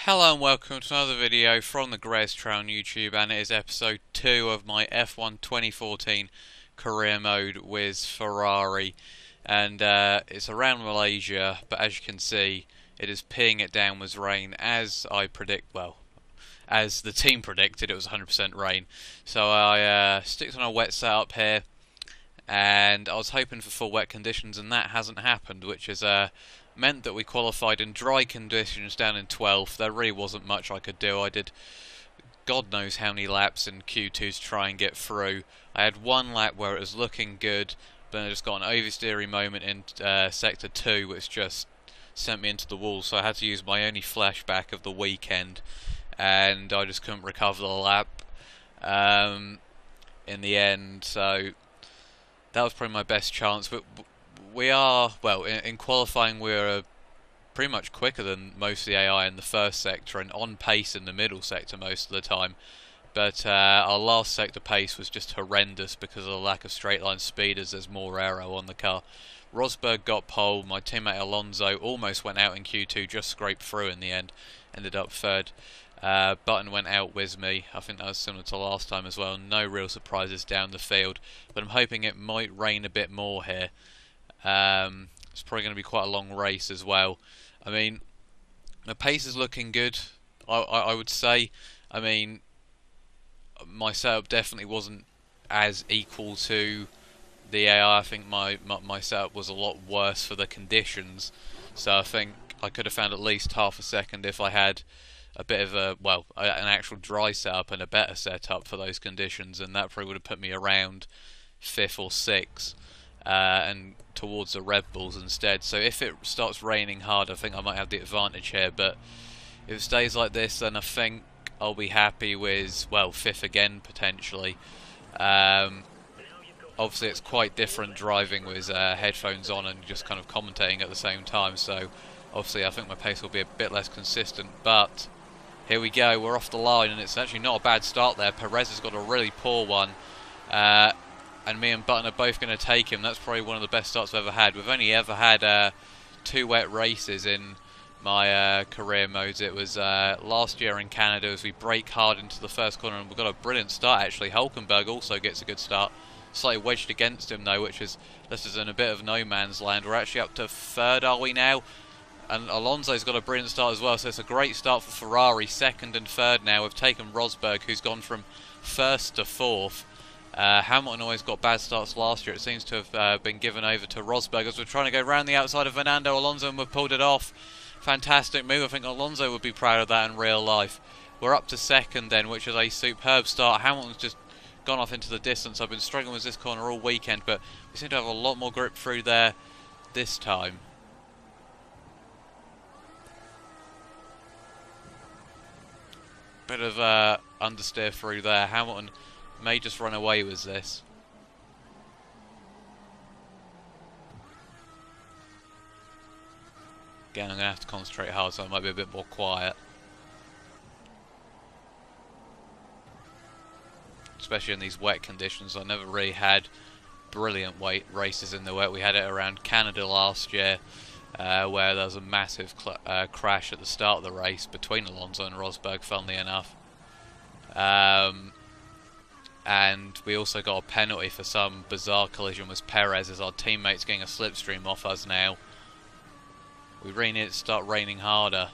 Hello and welcome to another video from the TheSavageTrout on YouTube, and it is episode 2 of my F1 2014 career mode with Ferrari. And it's around Malaysia, but as you can see, it is peeing it down with rain as as the team predicted. It was 100% rain. So I sticked on a wet setup here, and I was hoping for full wet conditions, and that hasn't happened, which is meant that we qualified in dry conditions down in 12th. There really wasn't much I could do. I did God knows how many laps in Q2 to try and get through. I had one lap where it was looking good, but then I just got an oversteering moment in Sector 2 which just sent me into the wall, so I had to use my only flashback of the weekend, and I just couldn't recover the lap in the end, so that was probably my best chance. But we are, well, in qualifying we were pretty much quicker than most of the AI in the first sector and on pace in the middle sector most of the time. But our last sector pace was just horrendous because of the lack of straight line speed, as there's more aero on the car. Rosberg got pole, my teammate Alonso almost went out in Q2, just scraped through in the end, ended up third. Button went out with me. I think that was similar to last time as well. No real surprises down the field, but I'm hoping it might rain a bit more here. It's probably going to be quite a long race as well. I mean, the pace is looking good, I would say. I mean, my setup definitely wasn't as equal to the AI. I think my setup was a lot worse for the conditions. So I think I could have found at least half a second if I had a bit of an actual dry setup and a better setup for those conditions, and that probably would have put me around 5th or 6th. And towards the Red Bulls instead. So if it starts raining hard, I think I might have the advantage here, but if it stays like this, then I think I'll be happy with, well, 5th again potentially. Obviously it's quite different driving with headphones on and just kind of commentating at the same time, so obviously I think my pace will be a bit less consistent, but here we go, we're off the line, and it's actually not a bad start there. Perez has got a really poor one, and me and Button are both going to take him. That's probably one of the best starts I've ever had. We've only ever had 2 wet races in my career modes. It was last year in Canada as we brake hard into the first corner, and we've got a brilliant start actually. Hulkenberg also gets a good start. Slightly wedged against him though, which is, this is in a bit of no man's land. We're actually up to 3rd, are we now? And Alonso's got a brilliant start as well, so it's a great start for Ferrari. 2nd and 3rd now. We've taken Rosberg, who's gone from 1st to 4th. Hamilton always got bad starts last year. It seems to have been given over to Rosberg as we're trying to go round the outside of Fernando Alonso, and we've pulled it off. Fantastic move. I think Alonso would be proud of that in real life. We're up to 2nd then, which is a superb start. Hamilton's just gone off into the distance. I've been struggling with this corner all weekend, but we seem to have a lot more grip through there this time. Bit of understeer through there. Hamilton may just run away with this. Again, I'm going to have to concentrate hard, so I might be a bit more quiet. Especially in these wet conditions. I never really had brilliant races in the wet. We had it around Canada last year, where there was a massive crash at the start of the race between Alonso and Rosberg, funnily enough. And we also got a penalty for some bizarre collision with Perez, as our teammate's getting a slipstream off us now. We really need to start raining harder.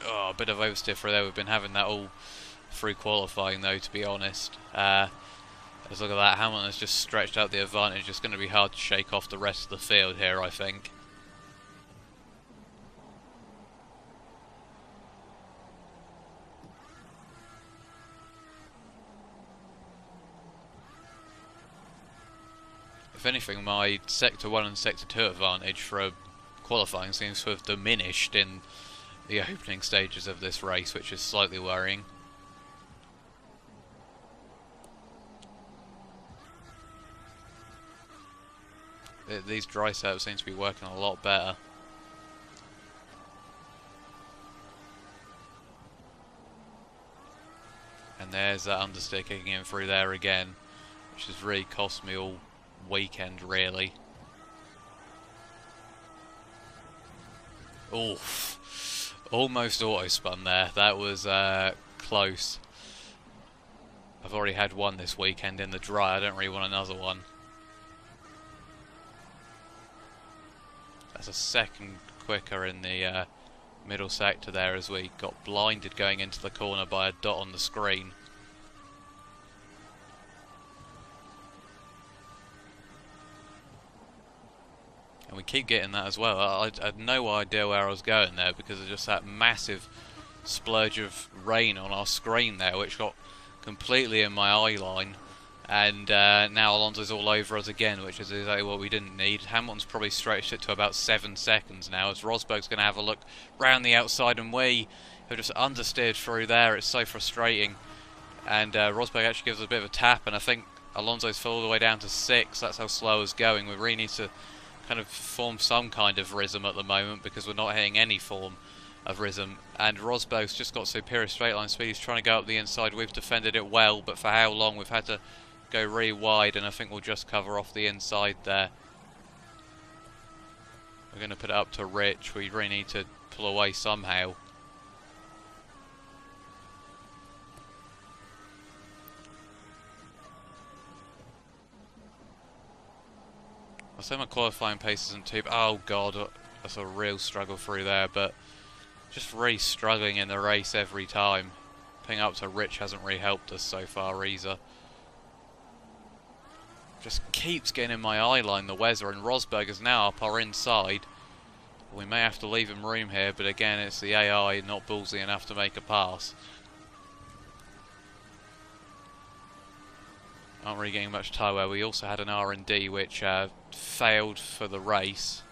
Oh, a bit of oversteer through there. We've been having that all through qualifying though, to be honest. Let's look at that. Hamilton has just stretched out the advantage. It's going to be hard to shake off the rest of the field here, I think. If anything, my Sector 1 and Sector 2 advantage for qualifying seems to have diminished in the opening stages of this race, which is slightly worrying. These dry setups seem to be working a lot better. And there's that understeer kicking in through there again, which has really cost me all weekend, really. Oof. Almost auto spun there. That was close. I've already had one this weekend in the dry. I don't really want another one. That's a second quicker in the middle sector there as we got blinded going into the corner by a dot on the screen. And we keep getting that as well. I had no idea where I was going there because of just that massive splurge of rain on our screen there, which got completely in my eye line. And now Alonso's all over us again, which is exactly what we didn't need. Hamilton's probably stretched it to about 7 seconds now, as Rosberg's going to have a look round the outside, and we have just understeered through there. It's so frustrating. And Rosberg actually gives us a bit of a tap, and I think Alonso's fell all the way down to 6. That's how slow it's going. We really need to kind of form some kind of rhythm at the moment, because we're not hitting any form of rhythm. And Rosberg's just got superior straight line speed. He's trying to go up the inside. We've defended it well, but for how long? We've had to go really wide, and I think we'll just cover off the inside there. We're going to put it up to Rich. We really need to pull away somehow. I'll say my qualifying pace isn't too... Oh god, that's a real struggle through there, but just really struggling in the race every time. Putting up to Rich hasn't really helped us so far either. Just keeps getting in my eye line, the weather, and Rosberg is now up our inside. We may have to leave him room here, but again, it's the AI not ballsy enough to make a pass. Aren't really getting much tyre wear. We also had an R&D which failed for the race.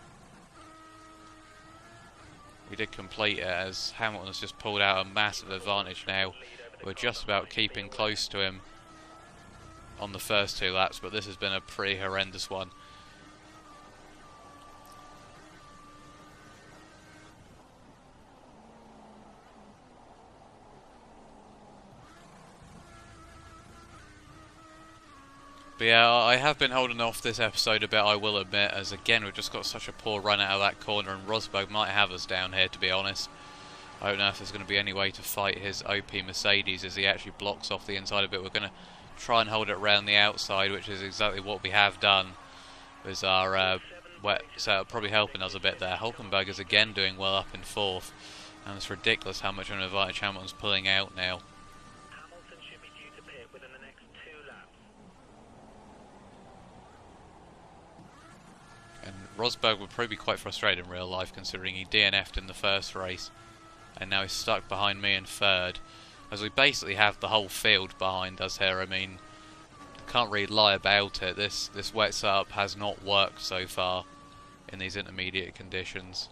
We did complete it, as Hamilton has just pulled out a massive advantage now. We're just about keeping close to him on the first 2 laps, but this has been a pretty horrendous one. But yeah, I have been holding off this episode a bit, I will admit, as again we've just got such a poor run out of that corner, and Rosberg might have us down here, to be honest. I don't know if there's going to be any way to fight his OP Mercedes as he actually blocks off the inside of it. We're going to try and hold it around the outside, which is exactly what we have done with our wet setup, probably helping us a bit there. Hulkenberg is again doing well up in 4th, and it's ridiculous how much of an advantage Hamilton's pulling out now. Hamilton should be due to pit within the next 2 laps. And Rosberg would probably be quite frustrated in real life, considering he DNF'd in the first race, and now he's stuck behind me in 3rd. As we basically have the whole field behind us here. I mean, can't really lie about it. This wet setup has not worked so far in these intermediate conditions.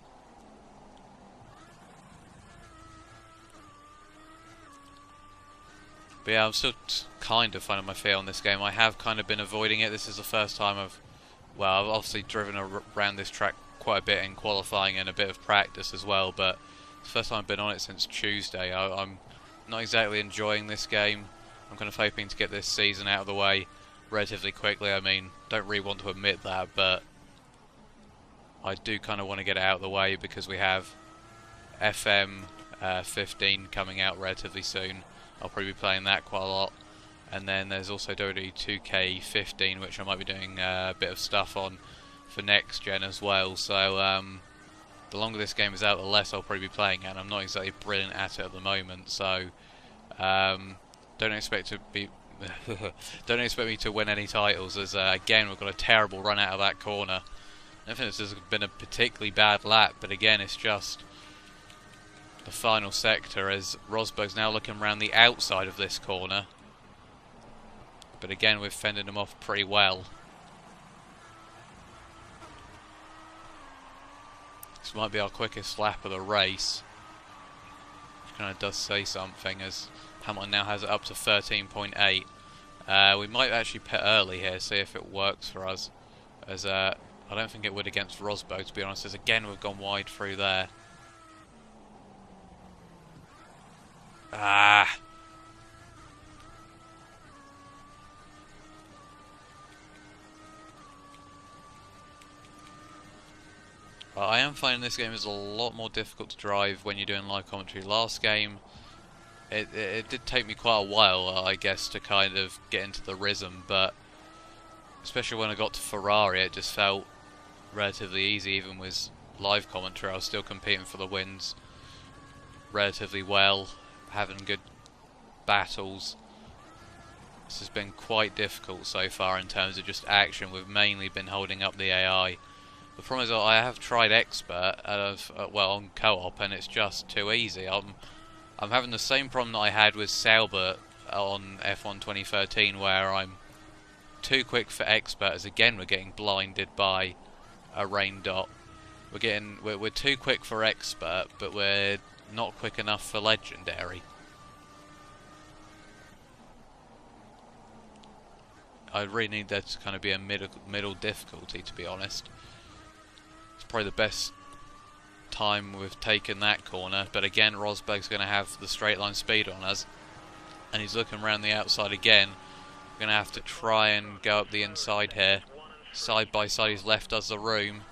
But yeah, I'm still kind of finding my feet on this game. I have kind of been avoiding it. This is the first time I've obviously driven around this track quite a bit in qualifying and a bit of practice as well, but it's the first time I've been on it since Tuesday. I'm not exactly enjoying this game. I'm kind of hoping to get this season out of the way relatively quickly. I mean, don't really want to admit that, but I do kind of want to get it out of the way because we have FM 15 coming out relatively soon. I'll probably be playing that quite a lot. And then there's also WWE 2K15, which I might be doing a bit of stuff on for next gen as well. So the longer this game is out, the less I'll probably be playing it, and I'm not exactly brilliant at it at the moment. So don't expect to be don't expect me to win any titles, as again we've got a terrible run out of that corner. I don't think this has been a particularly bad lap, but again it's just the final sector, as Rosberg's now looking around the outside of this corner. But again, we've fended him off pretty well. This might be our quickest lap of the race, which kind of does say something, as Hamilton now has it up to 13.8. We might actually pit early here, see if it works for us, as I don't think it would against Rosberg, to be honest, as again we've gone wide through there. Ah! I am finding this game is a lot more difficult to drive when you're doing live commentary. Last game, it did take me quite a while, I guess, to kind of get into the rhythm, but especially when I got to Ferrari, it just felt relatively easy, even with live commentary. I was still competing for the wins relatively well, having good battles. This has been quite difficult so far in terms of just action. We've mainly been holding up the AI. The problem is I have tried Expert well, on co-op, and it's just too easy. I'm having the same problem that I had with Sauber on F1 2013, where I'm too quick for Expert, as again we're getting blinded by a rain dot. We're too quick for Expert, but we're not quick enough for Legendary. I really need there to kind of be a middle difficulty, to be honest. It's probably the best time we've taken that corner, but again Rosberg's going to have the straight line speed on us, and he's looking around the outside again. We're going to have to try and go up the inside here. Side by side, he's left us the room.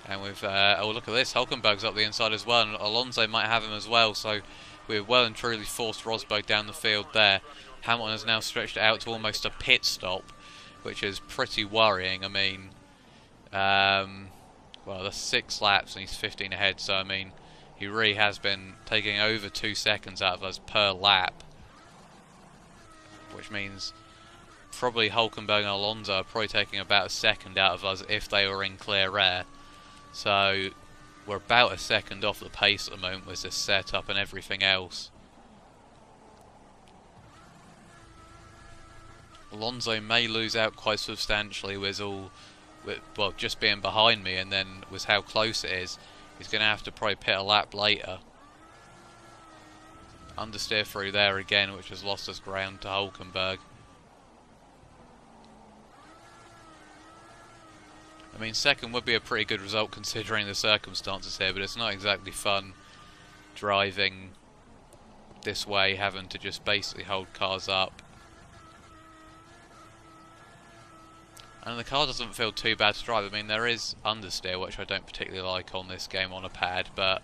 And we've, oh look at this, Hulkenberg's up the inside as well, and Alonso might have him as well, so we've well and truly forced Rosberg down the field there. Hamilton has now stretched it out to almost a pit stop, which is pretty worrying. I mean, well, that's 6 laps and he's 15 ahead, so I mean, he really has been taking over 2 seconds out of us per lap, which means probably Hulkenberg and Alonso are probably taking about a second out of us if they were in clear air. So we're about a second off the pace at the moment with this setup and everything else. Alonso may lose out quite substantially with well, just being behind me, and then with how close it is, he's going to have to probably pit a lap later. Understeer through there again, which has lost us ground to Hulkenberg. I mean, second would be a pretty good result considering the circumstances here, but it's not exactly fun driving this way, having to just basically hold cars up. And the car doesn't feel too bad to drive. I mean, there is understeer, which I don't particularly like on this game on a pad, but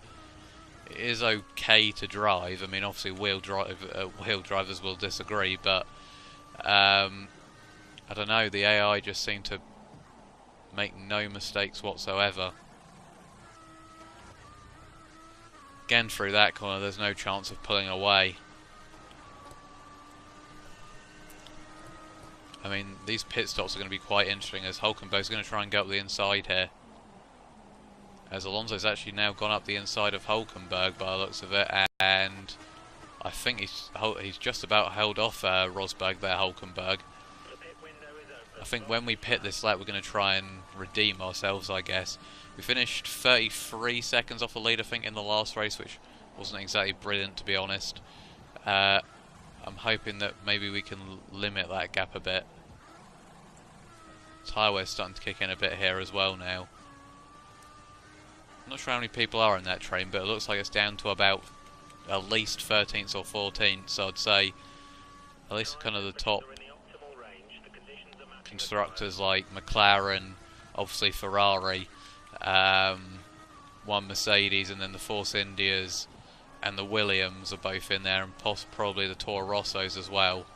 it is okay to drive. I mean, obviously wheel drivers will disagree, but I don't know, the AI just seemed to make no mistakes whatsoever. Again, through that corner, there's no chance of pulling away. I mean, these pit stops are going to be quite interesting, as Hulkenberg's going to try and go up the inside here. As Alonso's actually now gone up the inside of Hulkenberg by the looks of it, and I think he's just about held off Rosberg there, Hulkenberg. I think when we pit this lap, we're going to try and redeem ourselves, I guess. We finished 33 seconds off the lead, I think, in the last race, which wasn't exactly brilliant, to be honest. I'm hoping that maybe we can limit that gap a bit. Tyre wear's starting to kick in a bit here as well now. I'm not sure how many people are in that train, but it looks like it's down to about at least 13th or 14th, so I'd say at least kind of the top constructors like Mclaren, obviously Ferrari, one Mercedes, and then the Force Indias and the Williams are both in there, and probably the Toro Rossos as well.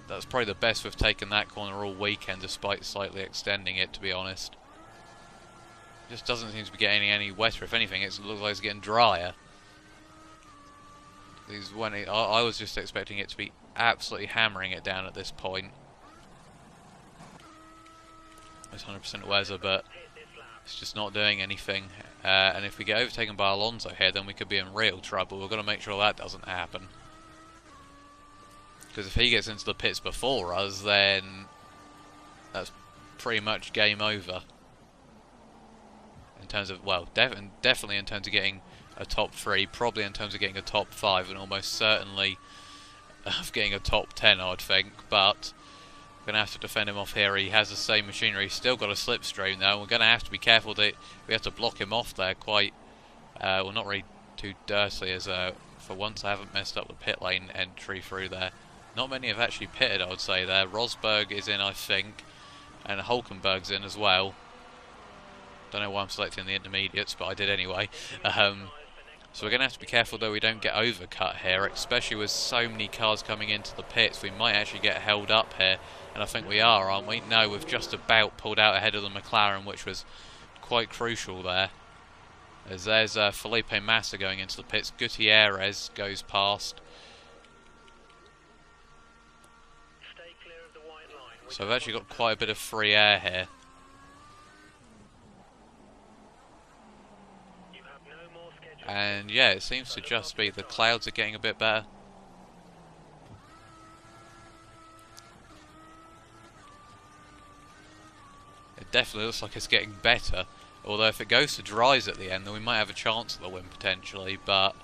That's probably the best we've taken that corner all weekend, despite slightly extending it, to be honest. It just doesn't seem to be getting any wetter. If anything, it looks like it's getting drier. I was just expecting it to be absolutely hammering it down at this point. It's 100% weather, but it's just not doing anything. And if we get overtaken by Alonso here, then we could be in real trouble. We've got to make sure that doesn't happen. Because if he gets into the pits before us, then that's pretty much game over. In terms of, well, definitely in terms of getting a top 3, probably in terms of getting a top 5, and almost certainly of getting a top 10, I'd think. But we're going to have to defend him off here. He has the same machinery. He's still got a slipstream though. We're going to have to be careful that we have to block him off there quite, well, not really too dirtily, as for once I haven't messed up the pit lane entry through there. Not many have actually pitted, I would say there. Rosberg is in, I think, and Hulkenberg's in as well. Don't know why I'm selecting the intermediates, but I did anyway. So we're going to have to be careful though we don't get overcut here, especially with so many cars coming into the pits. We might actually get held up here, and I think we are, aren't we? No, we've just about pulled out ahead of the Mclaren, which was quite crucial there. As there's Felipe Massa going into the pits. Gutierrez goes past. So I've actually got quite a bit of free air here. And yeah, it seems to just be the clouds are getting a bit better. It definitely looks like it's getting better. Although if it goes to dries at the end, then we might have a chance at the win potentially. But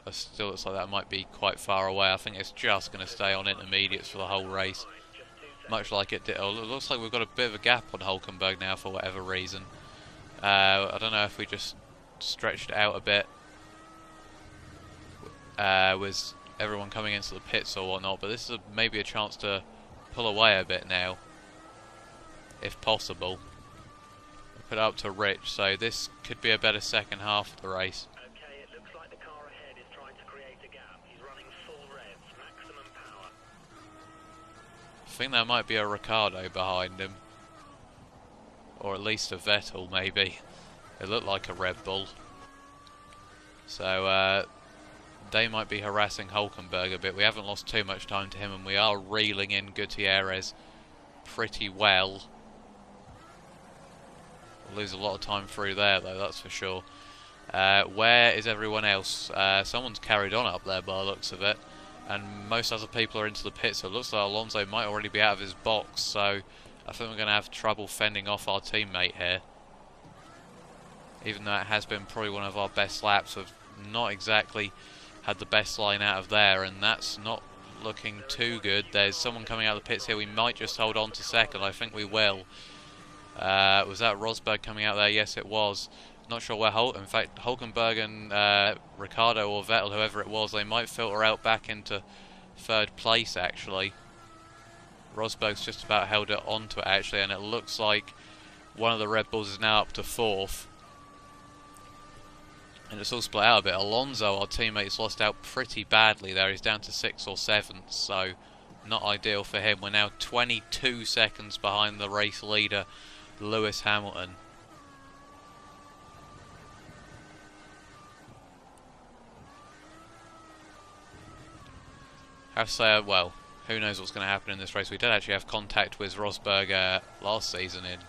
it still looks like that might be quite far away. I think it's just going to stay on intermediates for the whole race. Much like it did. Oh, it looks like we've got a bit of a gap on Hulkenberg now for whatever reason. I don't know if we just stretched it out a bit. With everyone coming into the pits or whatnot, but this is maybe a chance to pull away a bit now, if possible. Put it up to Rich, so this could be a better second half of the race. Okay, it looks like the car ahead is trying to create a gap. He's running full revs, maximum power. I think there might be a Ricciardo behind him, or at least a Vettel maybe. It looked like a Red Bull. So they might be harassing Hulkenberg a bit. We haven't lost too much time to him, and we are reeling in Gutierrez pretty well. We'll lose a lot of time through there though, that's for sure. Where is everyone else? Someone's carried on up there by the looks of it, and most other people are into the pit, so it looks like Alonso might already be out of his box, so I think we're going to have trouble fending off our teammate here. Even though it has been probably one of our best laps, we've not exactly had the best line out of there, and that's not looking too good. There's someone coming out of the pits here. We might just hold on to second. I think we will. Was that Rosberg coming out there? Yes, it was. Not sure where in fact, Hulkenberg and Ricciardo or Vettel, whoever it was, they might filter out back into third place actually. Rosberg's just about held it onto it actually, and it looks like one of the Red Bulls is now up to fourth. And it's all split out a bit. Alonso, our teammate's lost out pretty badly there. He's down to 6th or 7th, so not ideal for him. We're now 22 seconds behind the race leader, Lewis Hamilton. I have to say, well, who knows what's going to happen in this race. We did actually have contact with Rosberg last season in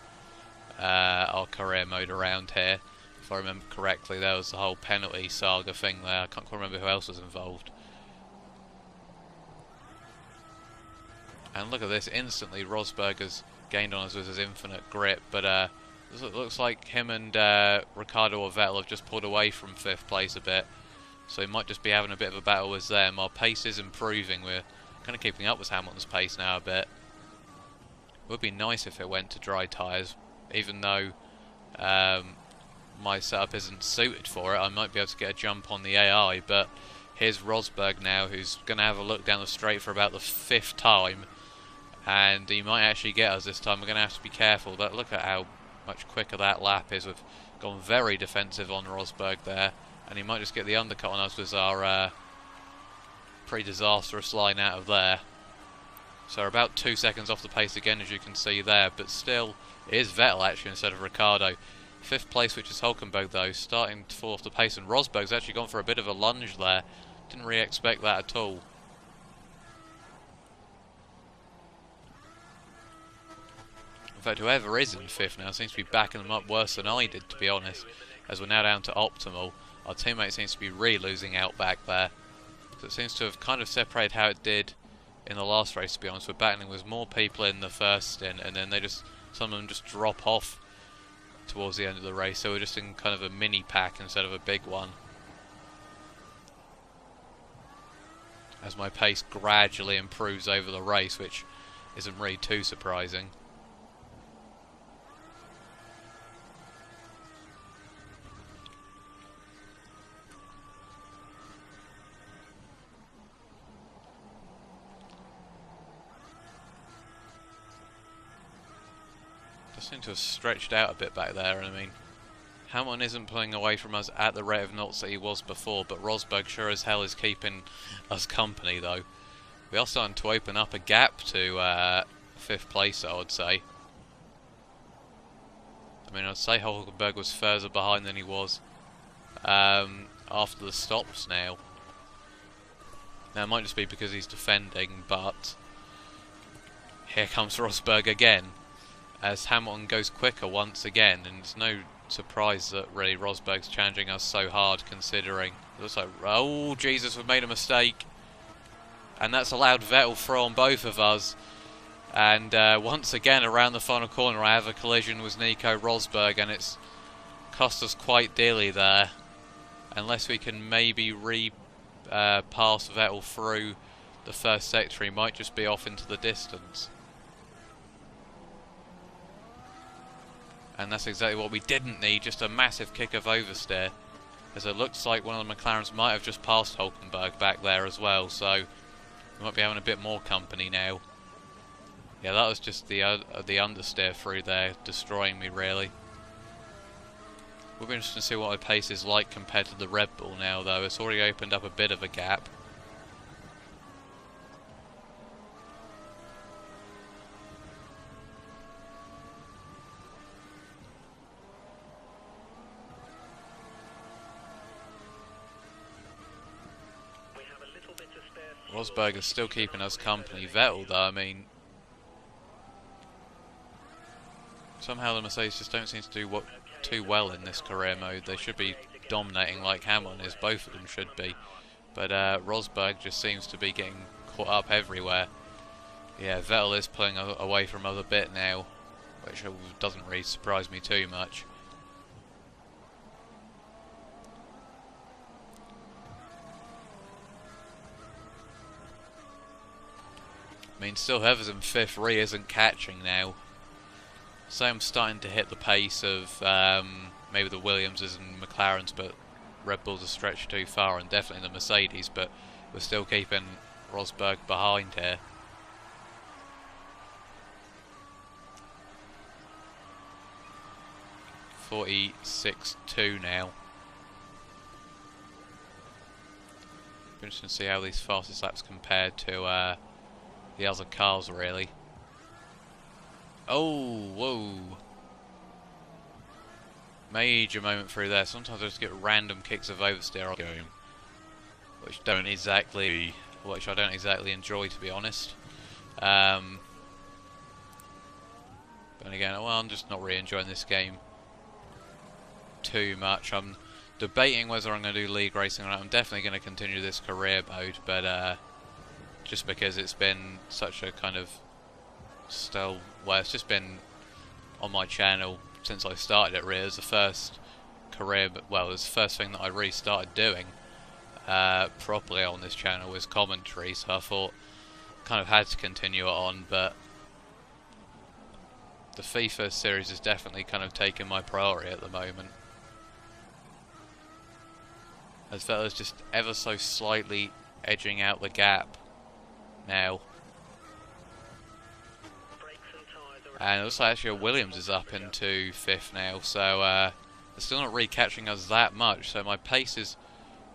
our career mode around here. If I remember correctly, there was the whole penalty saga thing there. I can't quite remember who else was involved. And look at this, instantly Rosberg has gained on us with his infinite grip, but it looks like him and Ricciardo or Vettel have just pulled away from 5th place a bit. So he might just be having a bit of a battle with them. Our pace is improving, we're kind of keeping up with Hamilton's pace now a bit. It would be nice if it went to dry tyres, even though my setup isn't suited for it. I might be able to get a jump on the AI, but here's Rosberg now, who's going to have a look down the straight for about the 5th time, and he might actually get us this time. We're going to have to be careful. Look at how much quicker that lap is. We've gone very defensive on Rosberg there, and he might just get the undercut on us with our pretty disastrous line out of there. So we're about 2 seconds off the pace again, as you can see there, but still it is Vettel actually instead of Ricciardo. 5th place, which is Hulkenberg though, starting to fall off the pace, and Rosberg's actually gone for a bit of a lunge there. Didn't really expect that at all. In fact, whoever is in 5th now seems to be backing them up worse than I did, to be honest, as we're now down to optimal. Our teammate seems to be really losing out back there. So it seems to have kind of separated how it did in the last race, to be honest. We're battling with more people in the first stint, and then some of them just drop off towards the end of the race, so we're just in kind of a mini pack instead of a big one. As my pace gradually improves over the race, which isn't really too surprising. seem to have stretched out a bit back there, and I mean, Hamilton isn't pulling away from us at the rate of knots that he was before, but Rosberg sure as hell is keeping us company though. We are starting to open up a gap to 5th place, I would say. I mean, I'd say Hulkenberg was further behind than he was after the stops now. Now, it might just be because he's defending, but here comes Rosberg again, as Hamilton goes quicker once again, and it's no surprise that really Rosberg's challenging us so hard, considering it looks like, oh Jesus, we've made a mistake, and that's allowed Vettel through on both of us. And once again, around the final corner, I have a collision with Nico Rosberg, and it's cost us quite dearly there. Unless we can maybe pass Vettel through the first sector, he might just be off into the distance. And that's exactly what we didn't need, just a massive kick of oversteer. As it looks like one of the McLarens might have just passed Hulkenberg back there as well, so we might be having a bit more company now. Yeah, that was just the understeer through there, destroying me really. We'll be interested to see what our pace is like compared to the Red Bull now though. It's already opened up a bit of a gap. We have a little bit of spare Rosberg is still keeping us company. Vettel though, I mean, somehow the Mercedes just don't seem to do too well in this career mode. They should be dominating like Hamilton is, both of them should be. But Rosberg just seems to be getting caught up everywhere. Yeah, Vettel is pulling away from us a bit now, which doesn't really surprise me too much. I mean, still whoever's in 5th really isn't catching now. So I'm starting to hit the pace of maybe the Williamses and McLarens, but Red Bulls are stretched too far, and definitely the Mercedes, but we're still keeping Rosberg behind here. .46.2 now. Be interesting to see how these fastest laps compare to the other cars really. Oh, whoa. Major moment through there. Sometimes I just get random kicks of oversteer going, which I don't exactly enjoy, to be honest. But again, well, I'm just not really enjoying this game too much. I'm debating whether I'm going to do league racing or not. I'm definitely going to continue this career mode, but just because it's been such a kind of well, it's just been on my channel since I started it really. It was the first career, well, it was the first thing that I really started doing properly on this channel was commentary, so I thought kind of had to continue it on, but the FIFA series is definitely kind of taking my priority at the moment. As Vettel's just ever so slightly edging out the gap now. And it looks like actually Williams is up into 5th now, so they're still not really catching us that much, so my pace is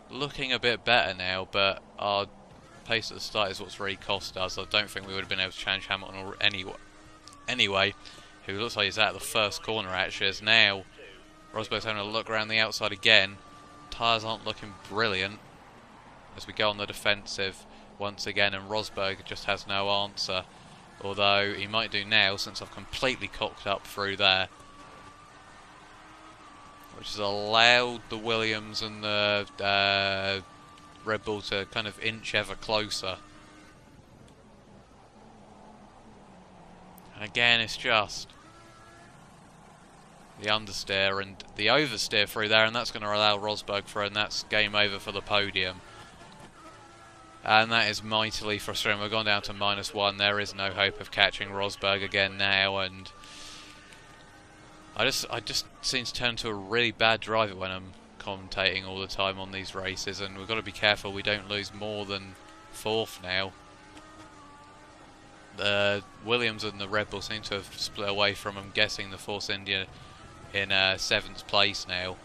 looking a bit better now, but our pace at the start is what's really cost us. I don't think we would have been able to challenge Hamilton or anyway, who looks like he's at the first corner actually, as now Rosberg's having a look around the outside again. Tyres aren't looking brilliant as we go on the defensive once again, and Rosberg just has no answer. Although he might do now, since I've completely cocked up through there, which has allowed the Williams and the Red Bull to kind of inch ever closer. And again, it's just the understeer and the oversteer through there, and that's going to allow Rosberg through, and that's game over for the podium. And that is mightily frustrating. We're gone down to -1. There is no hope of catching Rosberg again now, and I just seem to turn to a really bad driver when I'm commentating all the time on these races, and we've got to be careful we don't lose more than 4th now. Williams and the Red Bull seem to have split away from, I'm guessing, the Force India in 7th place now.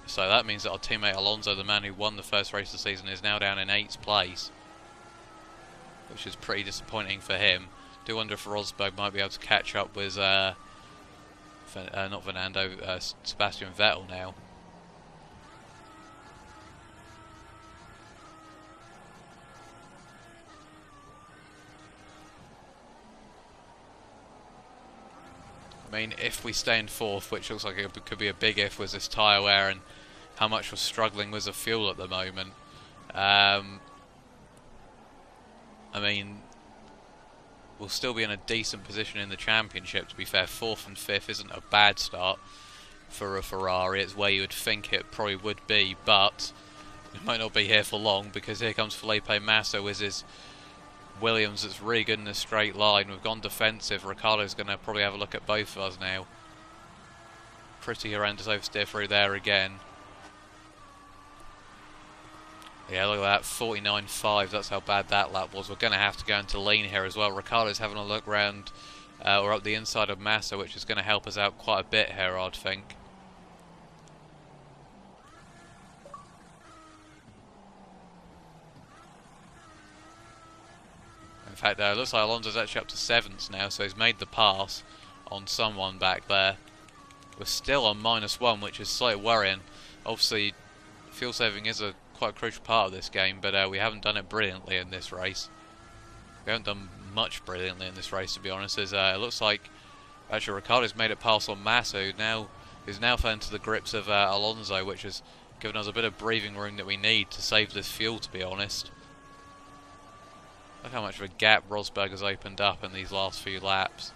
So that means that our teammate Alonso, the man who won the first race of the season, is now down in 8th place, which is pretty disappointing for him. Do wonder if Rosberg might be able to catch up with not Fernando, Sebastian Vettel now. I mean, if we stay in 4th, which looks like it could be a big if with this tyre wear and how much we're struggling with the fuel at the moment. I mean, we'll still be in a decent position in the championship, to be fair. 4th and 5th isn't a bad start for a Ferrari. It's where you would think it probably would be, but it might not be here for long, because here comes Felipe Massa with his Williams that's really good in a straight line. We've gone defensive. Ricciardo's going to probably have a look at both of us now. Pretty horrendous oversteer through there again. Yeah, look at that, 49.5, that's how bad that lap was. We're going to have to go into lean here as well. Ricciardo's having a look round, or up the inside of Massa, which is going to help us out quite a bit here, I'd think. In fact, it looks like Alonso's actually up to 7th now, so he's made the pass on someone back there. We're still on -1, which is slightly worrying. Obviously, fuel saving is a quite crucial part of this game, but we haven't done it brilliantly in this race. We haven't done much brilliantly in this race, to be honest. As it looks like actually Ricciardo's made it past on Massa, who's now fell into the grips of Alonso, which has given us a bit of breathing room that we need to save this fuel, to be honest. Look how much of a gap Rosberg has opened up in these last few laps.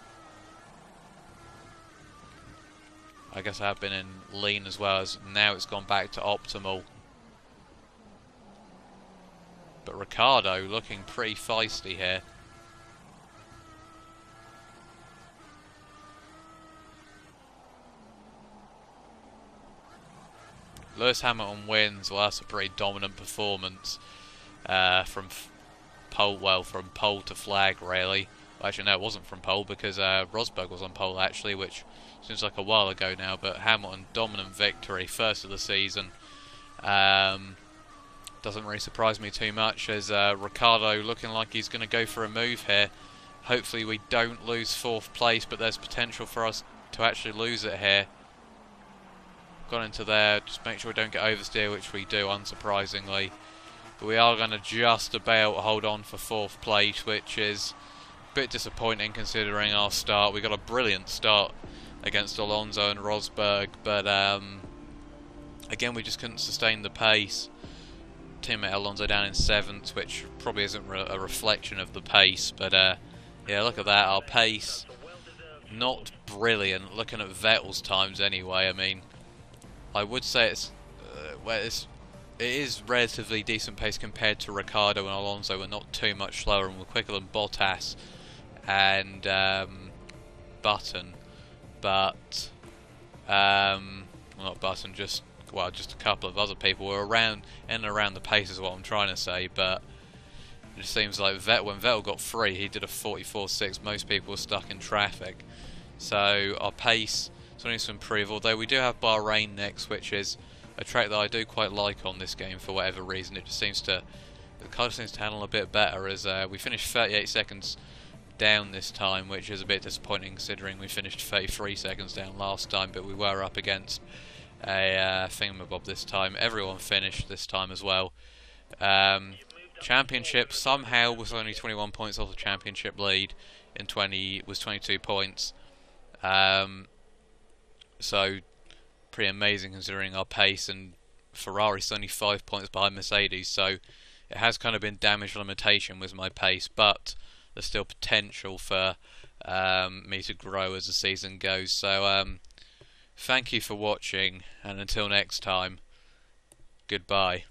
I guess I have been in lean as well, as now it's gone back to optimal. But Ricciardo looking pretty feisty here. Lewis Hamilton wins. Well, that's a pretty dominant performance from pole to flag, really. Well, actually, no, it wasn't from pole, because Rosberg was on pole, actually, which seems like a while ago now. But Hamilton, dominant victory, first of the season. Doesn't really surprise me too much, as Ricciardo looking like he's going to go for a move here. Hopefully we don't lose 4th place, but there's potential for us to actually lose it here. Gone into there, just make sure we don't get oversteer, which we do, unsurprisingly. But we are going to just about hold on for 4th place, which is a bit disappointing considering our start. We got a brilliant start against Alonso and Rosberg, but again we just couldn't sustain the pace. Teammate Alonso down in 7th, which probably isn't a reflection of the pace, but yeah, look at that, our pace not brilliant. Looking at Vettel's times anyway, I mean, I would say it is relatively decent pace compared to Ricciardo and Alonso. We're not too much slower, and we're quicker than Bottas and Button, but well, not Button, just a couple of other people were around in and around the pace is what I'm trying to say. But it just seems like when Vettel got free, he did a 44.6. Most people were stuck in traffic, so our pace needs to improve. Although we do have Bahrain next, which is a track that I do quite like on this game for whatever reason. It just seems to, the car seems to handle a bit better, as we finished 38 seconds down this time, which is a bit disappointing considering we finished 33 seconds down last time, but we were up against a thingamabob this time. Everyone finished this time as well. Championship somehow was only 21 points off the championship lead. In 22 points. So pretty amazing considering our pace, and Ferrari's only 5 points behind Mercedes. So it has kind of been damage limitation with my pace, but there's still potential for me to grow as the season goes. So thank you for watching, and until next time, goodbye.